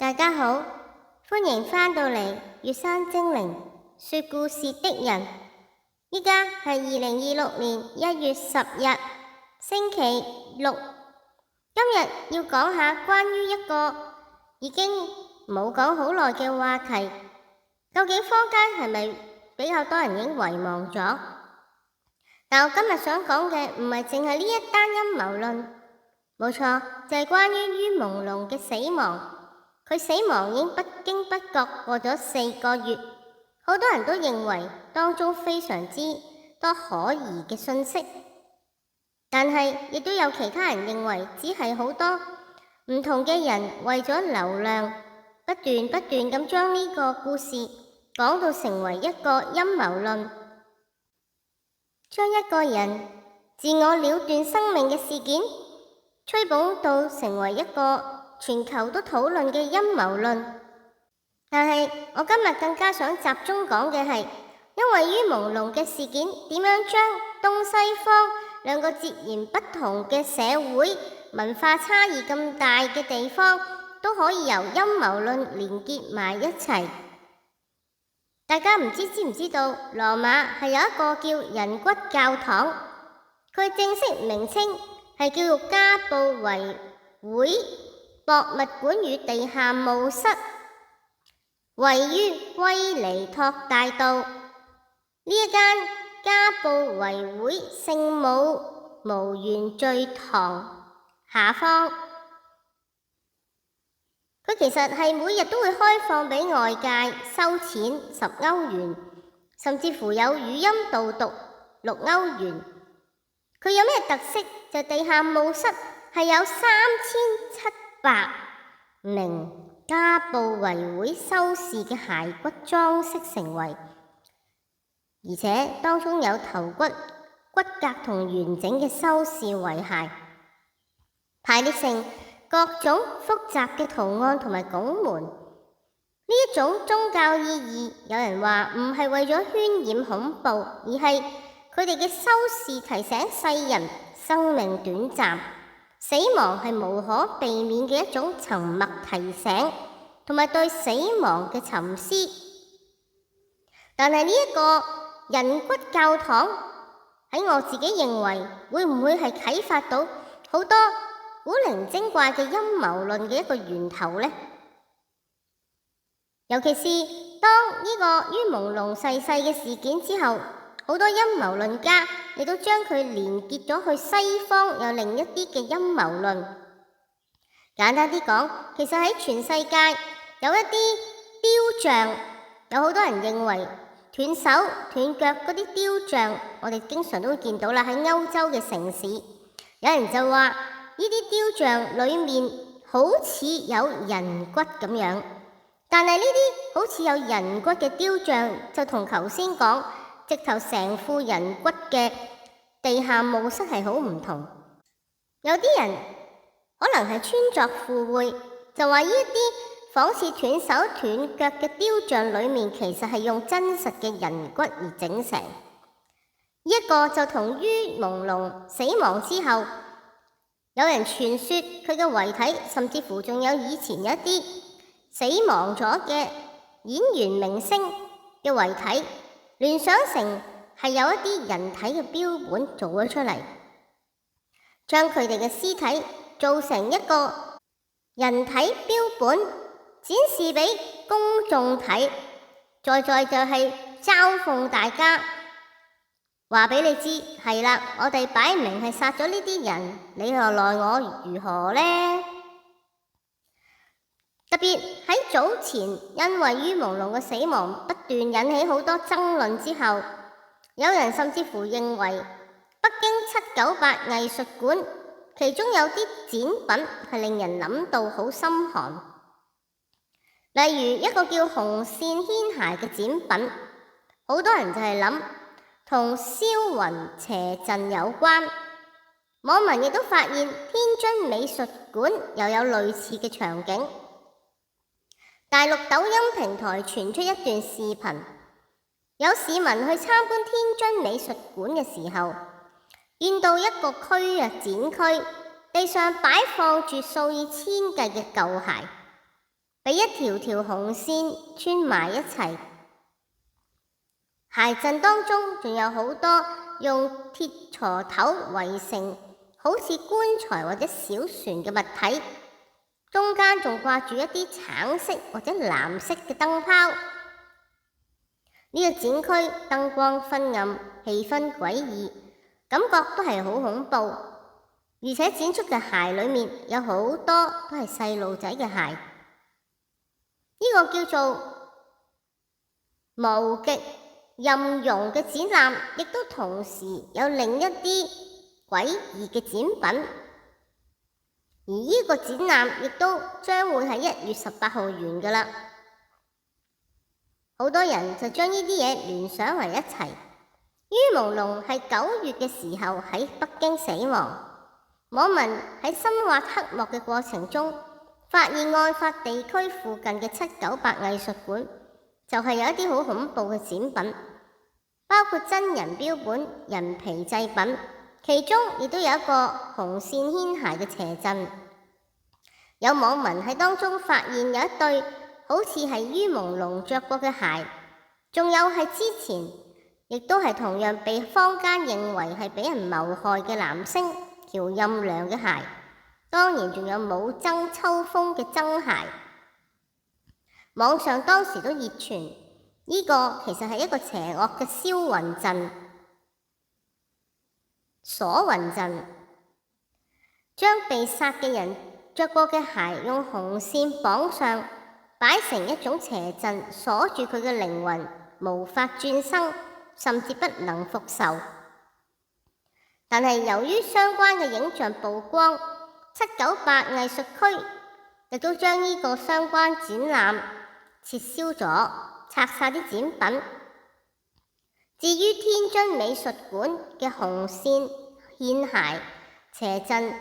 大家好，歡迎返到嚟月山精靈說故事的人。依家係2026年1月10日，星期六。今日要講下關於一個已經冇講好耐嘅話題，究竟坊間係咪比較多人已經遺忘咗？但我今日想講嘅唔係淨係呢一單陰謀論，冇錯，就係關於於朦朧嘅死亡。佢死亡已經不經不覺過咗4個月，好多人都認為當中非常之多可疑嘅信息，但係亦都有其他人認為只係好多唔同嘅人為咗流量，不斷咁將呢個故事講到成為一個陰謀論，將一個人自我了斷生命嘅事件吹捧到成為一個全球都討論嘅陰謀論。但係我今日更加想集中講嘅係，因為於朦朧嘅事件點樣將東西方兩個截然不同嘅社會文化差異咁大嘅地方都可以由陰謀論連結埋一齊。大家唔知唔知道羅馬係有一個叫人骨教堂，佢正式名稱係叫做加布維會博物館與地下墓室，位於威尼托大道。呢一間加布維會聖母無原罪堂下方，佢其實係每日都會開放俾外界收錢10歐元，甚至乎有語音導讀6歐元。佢有咩特色？就地下墓室係有3700名加布維會修士嘅骸骨裝飾成為，而且當中有頭骨、骨骼同完整嘅修士遺骸，排列成各種複雜嘅圖案同埋拱門。呢一種宗教意義，有人話唔係為咗渲染恐怖，而係佢哋嘅修士提醒世人生命短暫，死亡係無可避免嘅一種沉默提醒，同埋對死亡嘅沉思。但係呢一個人骨教堂喺我自己認為，會唔會係啟發到好多古靈精怪嘅陰謀論嘅一個源頭呢？尤其是當呢個於朦朧逝世嘅事件之後，好多陰謀論家亦都將佢連結咗去西方有另一啲嘅陰謀論。簡單啲講，其實喺全世界有一啲雕像，有好多人認為斷手斷腳嗰啲雕像，我哋經常都會見到啦，喺歐洲嘅城市。有人就話呢啲雕像裡面好似有人骨咁樣，但係呢啲好似有人骨嘅雕像就同頭先講直頭成副人骨嘅地下墓室係好唔同。有啲人可能係穿鑿附會，就話呢一啲仿似斷手斷腳嘅雕像裡面其實係用真實嘅人骨而整成。一個就同於朦朧死亡之後，有人傳說佢嘅遺體，甚至乎仲有以前有一啲死亡咗嘅演員明星嘅遺體，聯想成係有一啲人體嘅標本做咗出嚟，將佢哋嘅屍體做成一個人體標本，展示俾公眾睇，再就係嘲諷大家，話俾你知係啦，我哋擺明係殺咗呢啲人，你又奈我如何呢？特別喺早前，因為於朦朧嘅死亡不斷引起好多爭論之後，有人甚至乎認為北京798藝術館其中有啲展品係令人諗到好心寒，例如一個叫紅線牽鞋嘅展品，好多人就係諗同燒魂邪陣有關。網民亦都發現天津美術館又有類似嘅場景。大陸抖音平台傳出一段視頻，有市民去參觀天津美術館嘅時候，見到一個展區，地上擺放住數以千計嘅舊鞋，被一條條紅線穿埋一齊。鞋陣當中仲有好多用鐵鋤頭圍成好似棺材或者小船嘅物體，中間仲掛住一啲橙色或者藍色嘅燈泡。呢個展區燈光昏暗，氣氛詭異，感覺都係好恐怖。而且展出嘅鞋裏面有好多都係細路仔嘅鞋。呢個叫做無極任容嘅展覽，亦都同時有另一啲詭異嘅展品。而呢個展覽亦都將會喺1月18號完㗎啦。好多人就將呢啲嘢聯想為一齊。於朦朧係9月嘅時候喺北京死亡。網民喺深挖黑幕嘅過程中，發現案發地區附近嘅798藝術館就係有一啲好恐怖嘅展品，包括真人標本、人皮製品，其中亦都有一個紅線牽鞋嘅邪陣。有網民喺當中發現有一對好似係於朦朧着過嘅鞋，仲有係之前亦都係同樣被坊間認為係俾人謀害嘅男星喬任梁嘅鞋，當然仲有冇曾秋風嘅曾鞋。網上當時都熱傳呢個其實係一個邪惡嘅燒魂陣、鎖魂陣，將被殺嘅人着過嘅鞋用紅線綁上，擺成一種邪陣，鎖住佢嘅靈魂，無法轉生，甚至不能復仇。但係由於相關嘅影像曝光，798藝術區亦都將呢個相關展覽撤銷咗，拆晒啲展品。至於天津美術館嘅紅線獻鞋邪陣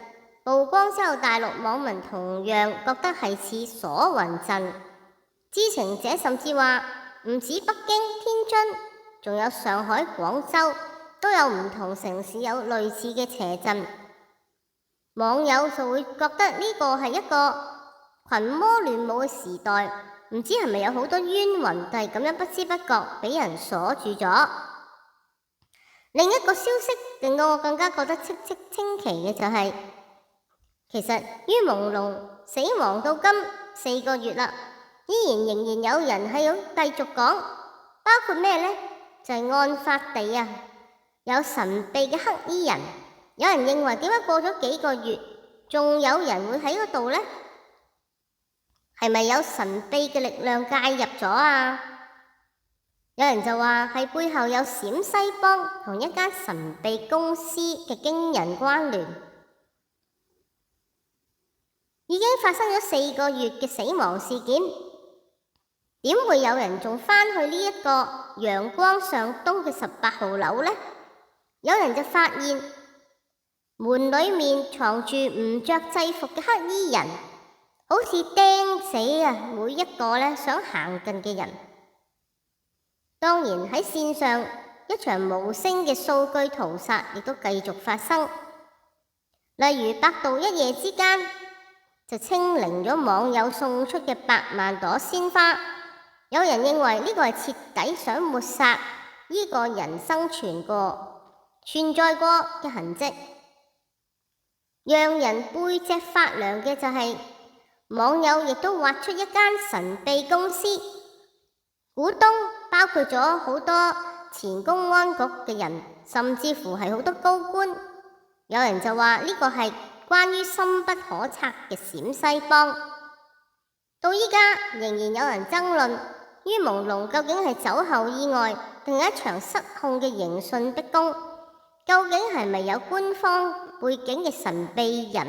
曝光之後，大陸網民同樣覺得係似鎖魂陣。知情者甚至話唔止北京、天津，仲有上海、廣州都有唔同城市有類似嘅邪陣。網友就會覺得呢個係一個群魔亂舞嘅時代，唔知係咪有好多冤魂，但係咁樣不知不覺俾人鎖住咗。另一個消息令到我更加覺得嘖嘖稱奇嘅就係，其實於朦朧死亡到今4個月啦，仍然有人係要繼續講，包括咩呢？就係案發地啊，有神秘嘅黑衣人。有人認為點解過咗幾個月，仲有人會喺嗰度呢？係咪有神秘嘅力量介入咗啊？有人就話係背後有陝西幫同一間神秘公司嘅驚人關聯。已經發生咗4個月嘅死亡事件，點會有人仲返去呢一個陽光上東嘅18號樓呢？有人就發現門裏面藏住唔着制服嘅黑衣人，好似釘死每一個想行近嘅人。當然喺線上一場無聲嘅數據屠殺亦都繼續發生，例如百度一夜之間就清零咗網友送出嘅8萬朵鮮花。有人認為呢個係徹底想抹殺呢個人生存在過嘅痕跡。讓人背脊發涼嘅就係，網友亦都挖出一間神秘公司，股東包括咗好多前公安局嘅人，甚至乎係好多高官。有人就話呢個係關於深不可測嘅陝西幫。到依家仍然有人爭論於朦朧究竟係酒後意外，定係一場失控嘅刑訊逼供？究竟係咪有官方背景嘅神秘人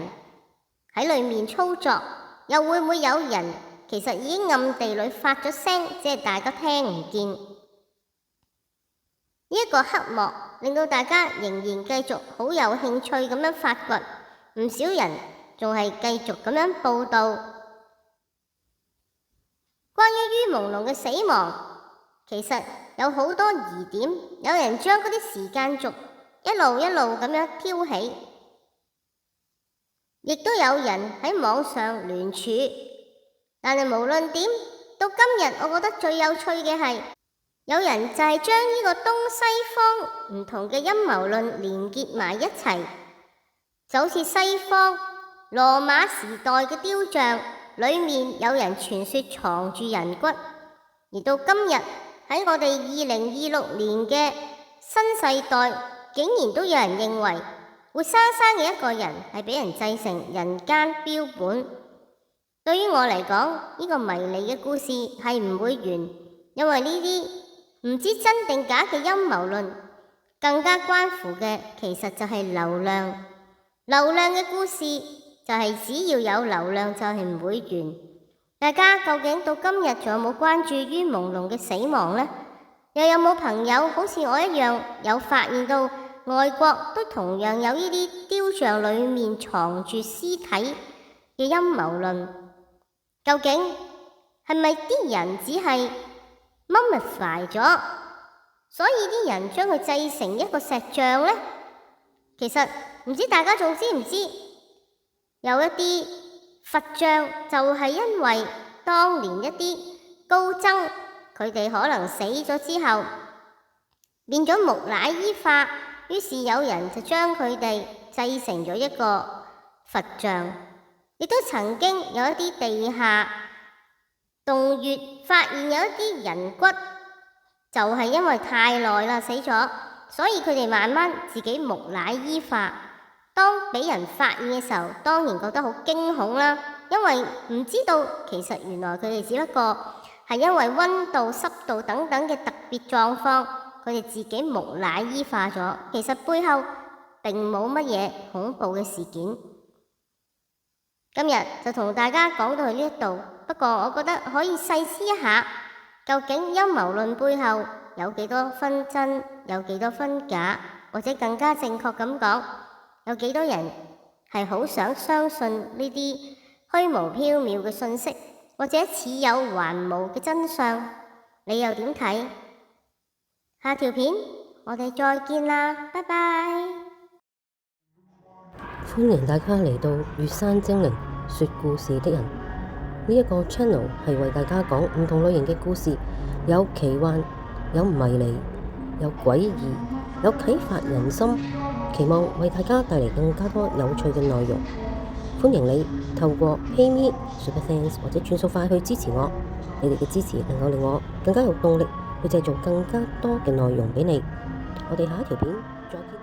喺裏面操作？又會唔會有人其實已經暗地裏發咗聲，只係大家聽唔見？呢一個黑幕令到大家仍然繼續好有興趣咁樣發掘，唔少人仲係繼續咁樣報導。關於於朦朧嘅死亡，其實有好多疑點，有人將嗰啲時間軸一路咁樣挑起，亦都有人喺網上聯署，但係無論點，到今日我覺得最有趣嘅係，有人就係將呢個東西方唔同嘅陰謀論連結埋一齊，就好似西方羅馬時代嘅雕像裏面有人傳說藏住人骨，而到今日喺我哋2026年嘅新世代，竟然都有人認為活生生嘅一個人係俾人製成人間標本。對於我嚟講，呢個迷離嘅故事係唔會完，因為呢啲唔知真定假嘅陰謀論，更加關乎嘅其實就係流量。流量嘅故事就係只要有流量就係唔會完。大家究竟到今日仲有冇關注於朦朧嘅死亡呢？又有冇朋友好似我一樣有發現到外國都同樣有呢啲雕像裏面藏住屍體嘅陰謀論？究竟係咪啲人只係 mummify 咗，所以啲人將佢製成一個石像呢？其實唔知大家仲知唔知，有一啲佛像就係因為當年一啲高僧，佢哋可能死咗之後變咗木乃伊化，於是有人就將佢哋製成咗一個佛像。亦都曾經有一啲地下洞穴發現有一啲人骨，就係因為太耐啦死咗，所以佢哋慢慢自己木乃伊化。當俾人發現嘅時候，當然覺得好驚恐啦，因為唔知道其實原來佢哋只不過係因為溫度、濕度等等嘅特別狀況，佢哋自己木乃伊化咗。其實背後並冇乜嘢恐怖嘅事件。今日就同大家講到呢一度，不過我覺得可以細思一下，究竟陰謀論背後有幾多分真，有幾多分假，或者更加正確咁講，有幾多人係好想相信呢啲虛無縹緲嘅信息，或者似有還無嘅真相，你又點睇？下條片我哋再見啦，拜拜。歡迎大家嚟到月山精靈說故事的人呢一個 channel， 係為大家講唔同類型嘅故事，有奇幻，有迷離，有詭異，有啟發人心，期望為大家帶嚟更加多有趣嘅內容。歡迎你透過 PayMe、Super Thanks 或者轉數快去支持我，你哋嘅支持能夠令我更加有動力去製造更加多嘅內容俾你。我哋下一條片再見。